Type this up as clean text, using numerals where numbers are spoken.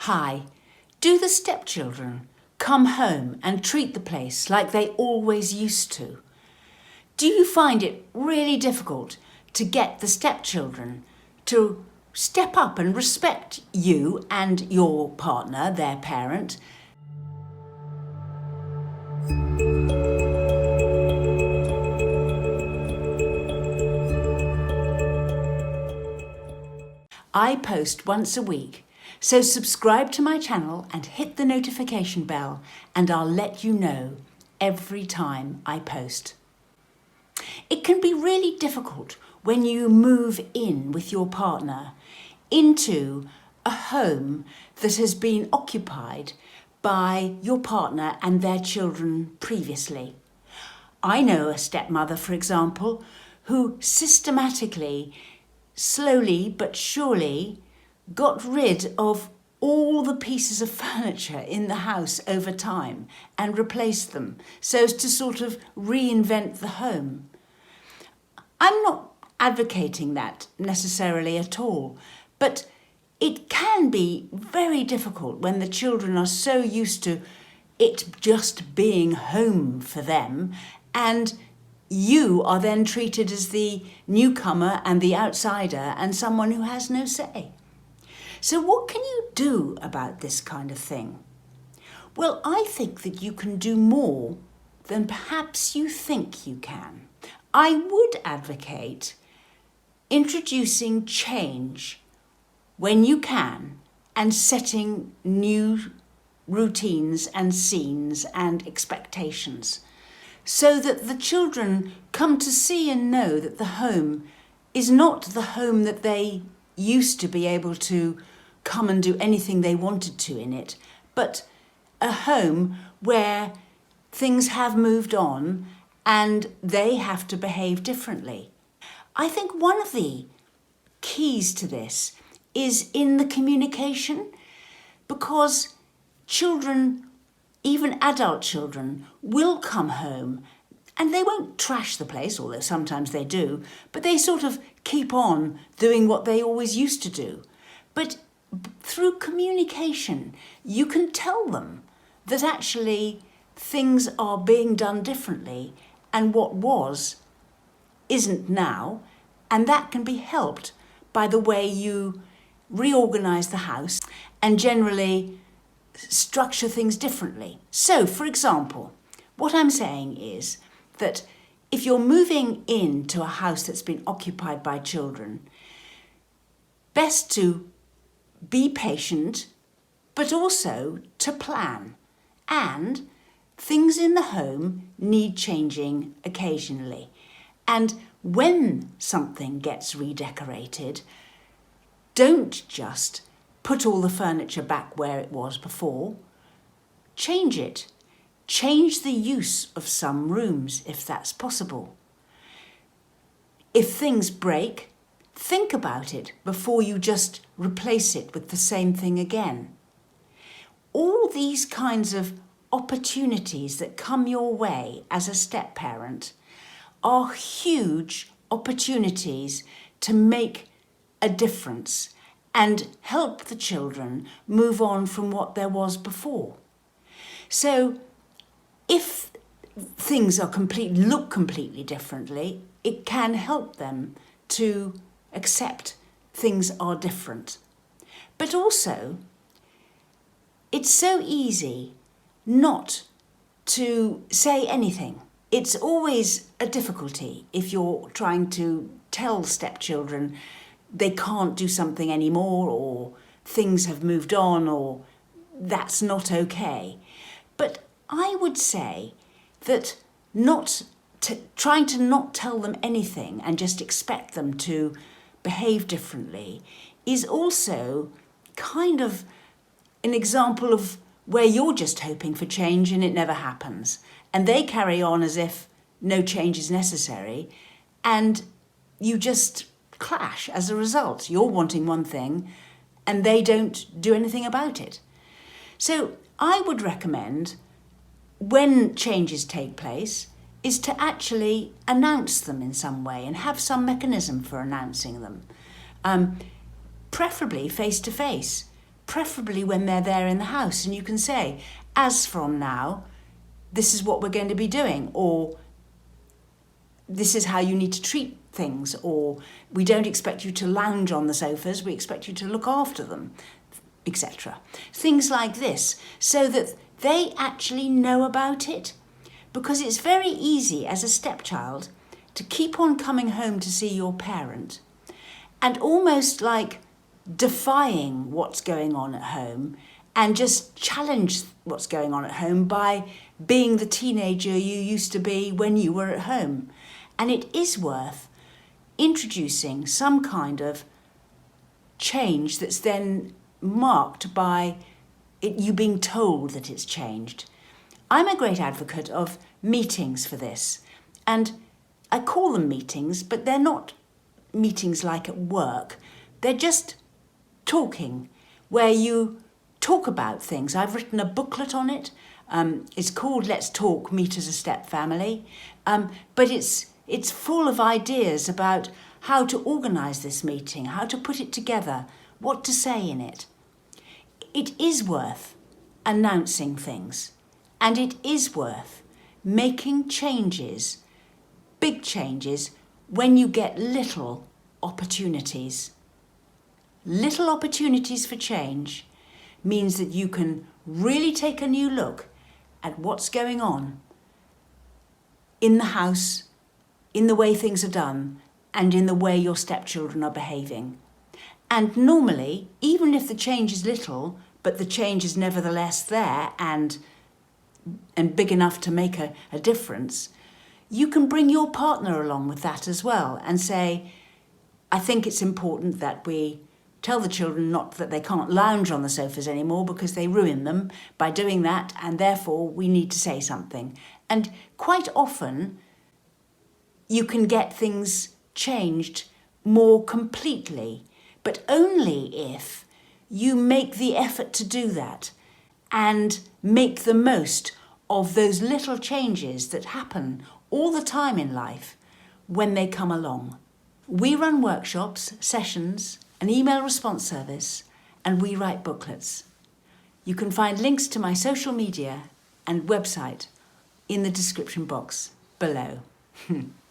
Hi, do the stepchildren come home and treat the place like they always used to? Do you find it really difficult to get the stepchildren to step up and respect you and your partner, their parent? I post once a week, so subscribe to my channel and hit the notification bell and I'll let you know every time I post. It can be really difficult when you move in with your partner into a home that has been occupied by your partner and their children previously. I know a stepmother, for example, who systematically, slowly but surely, got rid of all the pieces of furniture in the house over time and replaced them so as to sort of reinvent the home. I'm not advocating that necessarily at all, but it can be very difficult when the children are so used to it just being home for them, and you are then treated as the newcomer and the outsider and someone who has no say. So what can you do about this kind of thing? Well, I think that you can do more than perhaps you think you can. I would advocate introducing change when you can and setting new routines and scenes and expectations so that the children come to see and know that the home is not the home that they used to be able to come and do anything they wanted to in it, but a home where things have moved on and they have to behave differently. I think one of the keys to this is in the communication, because children, even adult children, will come home and they won't trash the place, although sometimes they do, but they sort of keep on doing what they always used to do. But through communication, you can tell them that actually things are being done differently and what was isn't now, and that can be helped by the way you reorganise the house and generally structure things differently. So, for example, what I'm saying is that if you're moving into a house that's been occupied by children, best to be patient, but also to plan. And things in the home need changing occasionally. And when something gets redecorated, don't just put all the furniture back where it was before. Change it. Change the use of some rooms if that's possible. If things break, think about it before you just replace it with the same thing again. All these kinds of opportunities that come your way as a step-parent are huge opportunities to make a difference and help the children move on from what there was before. So if things are look completely differently, it can help them to accept things are different. But also, it's so easy not to say anything. It's always a difficulty if you're trying to tell stepchildren they can't do something anymore, or things have moved on, or that's not okay. But I would say that trying to not tell them anything and just expect them to behave differently is also kind of an example of where you're just hoping for change and it never happens. And they carry on as if no change is necessary, and you just clash as a result. You're wanting one thing and they don't do anything about it. So I would recommend, when changes take place, is to actually announce them in some way and have some mechanism for announcing them. Preferably face to face. preferably when they're there in the house, and you can say, as from now, this is what we're going to be doing, or this is how you need to treat things, or we don't expect you to lounge on the sofas, we expect you to look after them, etc. Things like this, so that they actually know about it, because it's very easy as a stepchild to keep on coming home to see your parent and almost like defying what's going on at home and just challenge what's going on at home by being the teenager you used to be when you were at home. And it is worth introducing some kind of change that's then marked by you being told that it's changed. I'm a great advocate of meetings for this, and I call them meetings, but they're not meetings like at work. They're just talking, where you talk about things. I've written a booklet on it. It's called Let's Talk, Meet as a Step Family, but it's full of ideas about how to organise this meeting, how to put it together, what to say in it. It is worth announcing things, and it is worth making changes, big changes, when you get little opportunities. Little opportunities for change means that you can really take a new look at what's going on in the house, in the way things are done, and in the way your stepchildren are behaving. And normally, even if the change is little, but the change is nevertheless there and big enough to make a difference, you can bring your partner along with that as well and say, I think it's important that we tell the children not that they can't lounge on the sofas anymore because they ruin them by doing that, and therefore we need to say something. And quite often you can get things changed more completely, but only if you make the effort to do that and make the most of those little changes that happen all the time in life when they come along. We run workshops, sessions, an email response service, and we write booklets. You can find links to my social media and website in the description box below.